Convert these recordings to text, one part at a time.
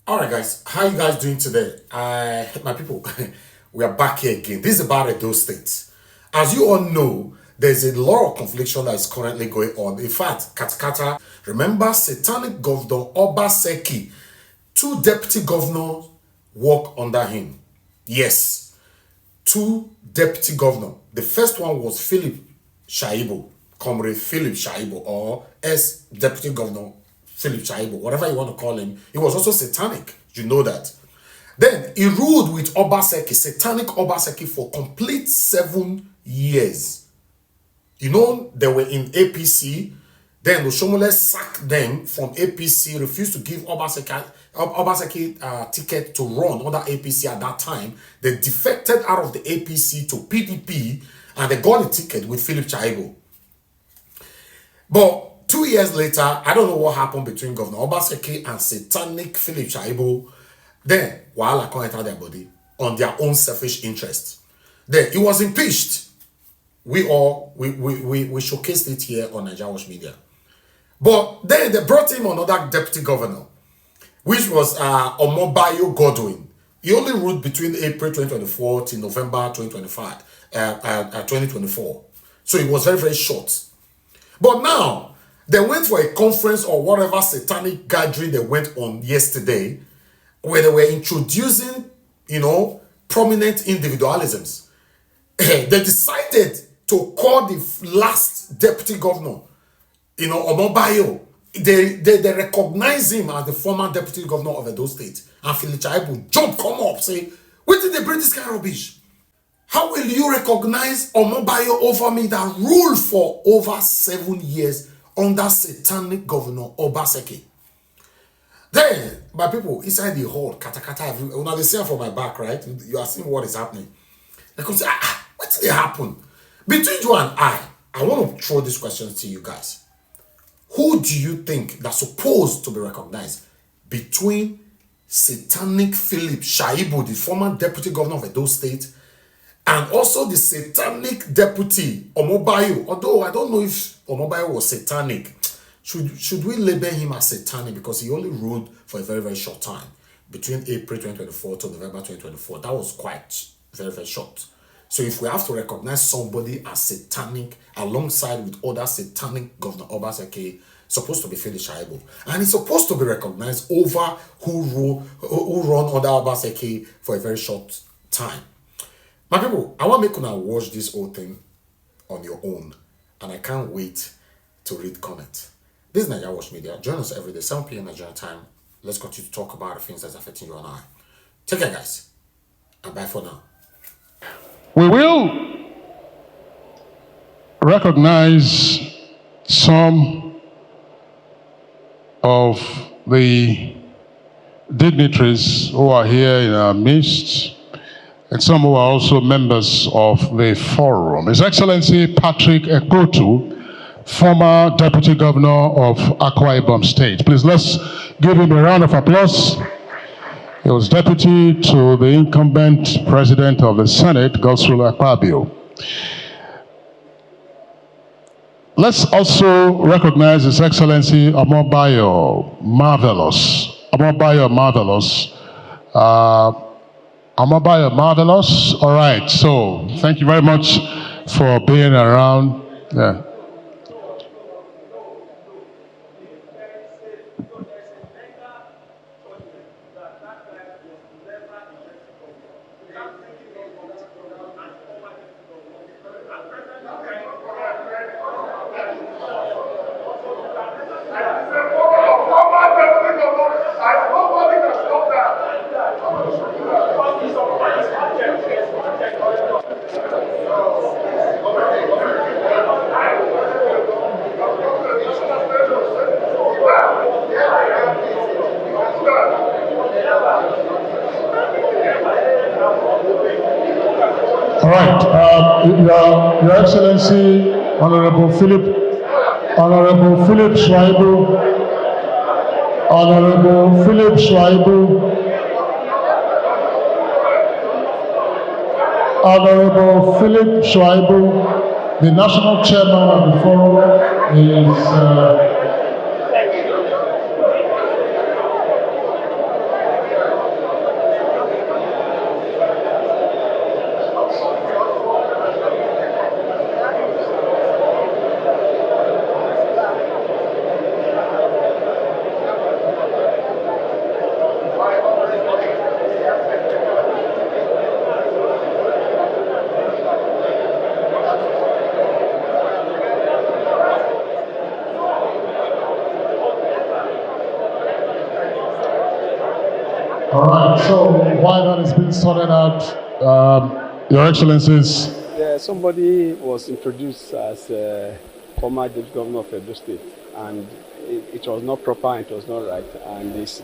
All right, guys, how you guys doing today? My people, we are back here again. This is about those states. As you all know, there's a lot of confliction that is currently going on. In fact, Katakata, remember Satanic Governor Obaseki, 2 deputy governors work under him. Yes, 2 deputy governors. The first one was Philip Shaibu, Comrade Philip Shaibu, or deputy governor Philip Shaibu, whatever you want to call him. He was also satanic. You know that. Then he ruled with Obaseki, satanic Obaseki, for complete 7 years. You know, they were in APC. Then Oshomole sacked them from APC, refused to give Obaseki ticket to run under APC at that time. They defected out of the APC to PDP, and they got a ticket with Philip Shaibu. But 2 years later, I don't know what happened between Governor Obaseki and satanic Philip Shaibu. Then, Wahala can't enter their body on their own selfish interest. Then, he was impeached. We showcased it here on NAIJA Media. But then they brought him another deputy governor, which was Omobayo Godwin. He only ruled between April 2024 to November 2024. So it was very, very short. But now, they went for a conference or whatever satanic gathering they went on yesterday, where they were introducing, prominent individualisms. They decided to call the last deputy governor, Omobayo. They recognize him as the former deputy governor of Edo State. And Philip Shaibu come up, say, where did they bring this kind of rubbish? How will you recognize Omobayo over me that ruled for over 7 years under satanic governor Obaseki? Then, my people, inside the hall, katakata everywhere. Now they see from my back, right? You are seeing what is happening. They could say, what did happen? Between you and I want to throw these questions to you guys. Who do you think that's supposed to be recognized between satanic Philip Shaibu, the former deputy governor of Edo State, and also the satanic deputy Omobayo? Although I don't know if Omobayo was satanic. Should we label him as satanic because he only ruled for a very, very short time between April 2024 to November 2024? That was quite very, very short. So if we have to recognize somebody as satanic alongside with other satanic Governor Obaseki, supposed to be Philip Shaibu, and he's supposed to be recognized over who run under Obaseki for a very short time. My people, I want to make you watch this whole thing on your own, and I can't wait to read comments. This is NAIJA Media. Join us every day, 7 p.m. Nigerian time. Let's continue to talk about the things that's affecting you and I. Take care, guys, and bye for now. We will recognize some of the dignitaries who are here in our midst, and some who are also members of the forum. His Excellency Patrick Ekotu, former Deputy Governor of Akwa Ibom State. Please, let's give him a round of applause. He was deputy to the incumbent president of the Senate, Godswill Akpabio. Let's also recognize His Excellency Omobayo Marvelous. Omobayo Marvelous. Omobayo Marvelous. All right. So thank you very much for being around. Yeah. All right, Your Excellency, Honorable Philip Shaibu, the national chairman of the forum, is All right, so while that is being sorted out, Your Excellencies. Yeah, somebody was introduced as a former deputy governor of Edo State, and it was not proper and it was not right, and it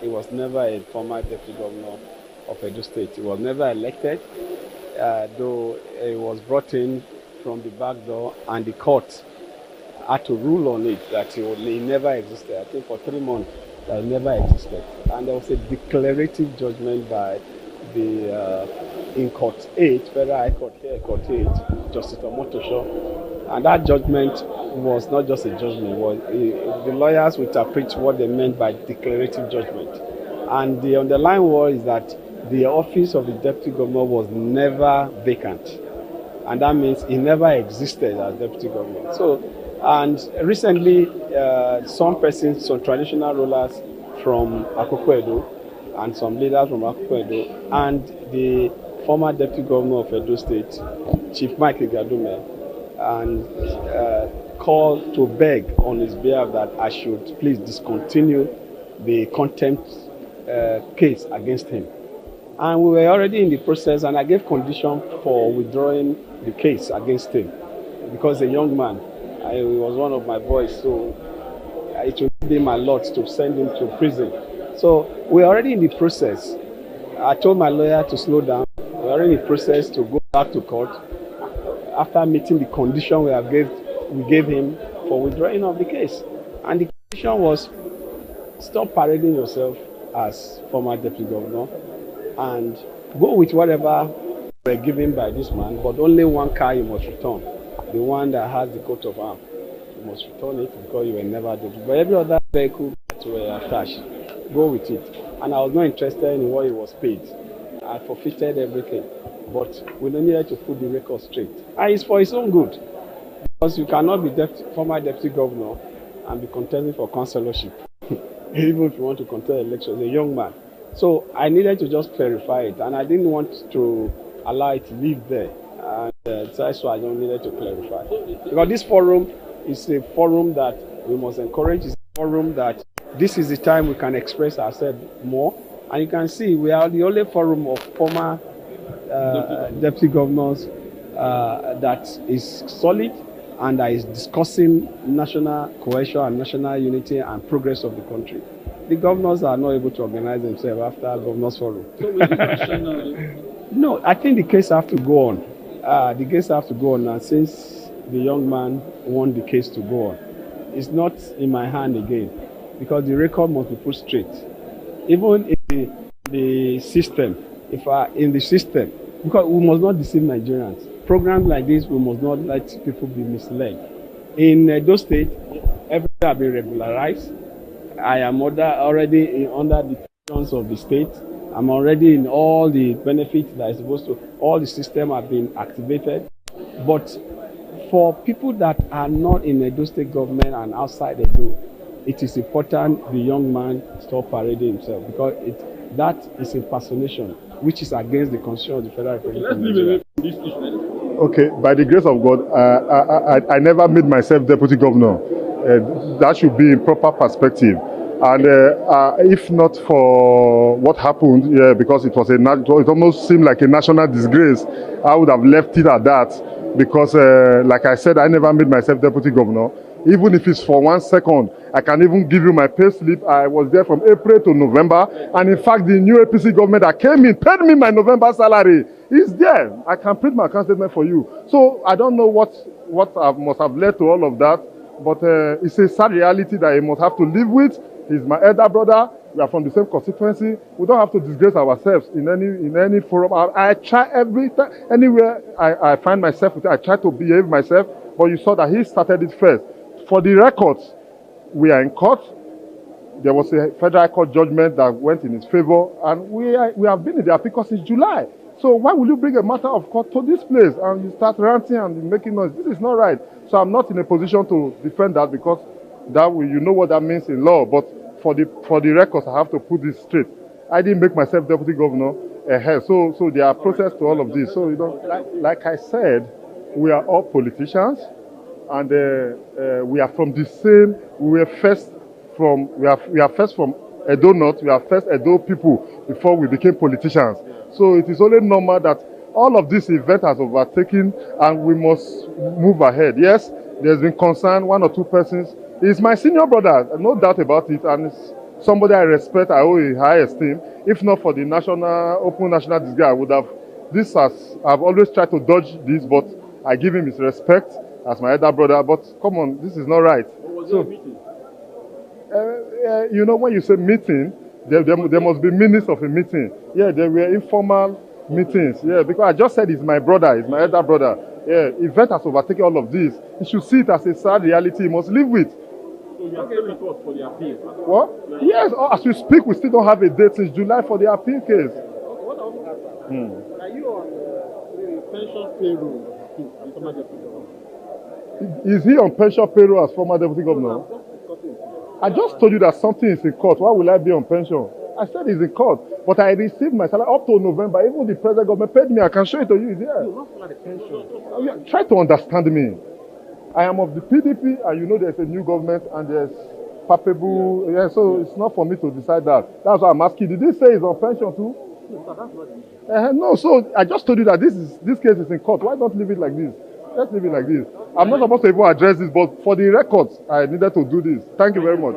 was never a former deputy governor of Edo State. He was never elected, though he was brought in from the back door, and the court had to rule on it that he never existed. I think for 3 months that he never existed, and there was a declarative judgment by the in Court 8, Federal High Court here, Court 8, Justice Omotosho, and that judgment was not just a judgment. The lawyers would interpret what they meant by declarative judgment, and the underlying word is that the office of the deputy governor was never vacant, and that means he never existed as deputy governor. So, and recently, some persons, some traditional rulers from Akoko Edo, and some leaders from Akoko Edo, and the former deputy governor of Edo State, Chief Mike Igadume, and called to beg on his behalf that I should please discontinue the contempt case against him. And we were already in the process, and I gave condition for withdrawing the case against him because a young man, he was one of my boys, so it would be my lot to send him to prison. So we're already in the process. I told my lawyer to slow down. We're already in the process to go back to court after meeting the condition we gave him for withdrawing of the case. And the condition was, stop parading yourself as former deputy governor and go with whatever were given by this man, but only one car you must return, the one that has the coat of arms. You must return it because you were never deputy. But every other vehicle that were attached, go with it. And I was not interested in what he was paid. I forfeited everything. But we needed to put the record straight. And it's for his own good. Because you cannot be former deputy governor and be contending for councillorship. Even if you want to contest elections, a young man. So I needed to just clarify it. And I didn't want to allow it to live there. And that's why I needed to clarify. Because this forum is a forum that we must encourage. It's a forum that this is the time we can express ourselves more. And you can see we are the only forum of former deputy governors that is solid and that is discussing national cohesion and national unity and progress of the country. The governors are not able to organize themselves after governors forum. No, I think the case have to go on. The case have to go on, and since the young man won the case to go on, it's not in my hand again, because the record must be put straight. Even in the system, because we must not deceive Nigerians. Programs like this, we must not let people be misled. In Edo State, everything has been regularized. I am already under the provisions of the state. I'm already in all the benefits that is supposed to, all the system have been activated. But for people that are not in Edo State government and outside Edo, it is important the young man stop parading himself, because that is impersonation, which is against the Constitution of the Federal Republic of Nigeria. Okay, by the grace of God, I never made myself deputy governor. That should be in proper perspective. And if not for what happened, because it almost seemed like a national disgrace, I would have left it at that. Because, like I said, I never made myself deputy governor. Even if it's for 1 second, I can even give you my pay slip. I was there from April to November. And in fact, the new APC government that came in paid me my November salary. It's there. I can print my account statement for you. So I don't know what must have led to all of that. But it's a sad reality that I must have to live with. He's my elder brother. We are from the same constituency. We don't have to disgrace ourselves in any forum. I try every time, anywhere I find myself, I try to behave myself. But you saw that he started it first. For the records, we are in court. There was a federal court judgment that went in his favor, and we have been in the appeal since July. So why will you bring a matter of court to this place and you start ranting and making noise? This is not right. So I'm not in a position to defend that, because you know what that means in law. But for the records, I have to put this straight. I didn't make myself deputy governor. So there are process to all of this. So like I said, we are all politicians. And we are from the same. We are first from Edo North, we are first Edo people before we became politicians. So it is only normal that all of this event has overtaken and we must move ahead. Yes, there's been concern, one or two persons. He's my senior brother, no doubt about it, and it's somebody I respect, I owe a high esteem. If not for the open national disgrace, I would have, I've always tried to dodge this, but I give him his respect as my elder brother. But come on, this is not right. Was there a meeting? You know, when you say meeting, there must be minutes of a meeting. Yeah, there were informal meetings. Yeah, because I just said he's my brother, he's my elder brother. Yeah, event has overtaken all of this. He should see it as a sad reality he must live with. So you are still in court for the appeal? What? Yes, as we speak, we still don't have a date since July for the appeal case. Okay, what I want to ask, are you on the pension payroll as former deputy governor? Is he on pension payroll as former deputy governor? I just told you that something is in court. Why will I be on pension? I said it's in court, but I received my salary up to November. Even the present government paid me. I can show it to you. It's there. You not the pension. Try to understand me. I am of the PDP, and you know there's a new government, and there's palpable. Yeah, so it's not for me to decide that. That's why I'm asking. Did they say it's on pension too? No, so I just told you that this case is in court. Why not leave it like this? Let's leave it like this. I'm not supposed to even address this, but for the records, I needed to do this. Thank you very much.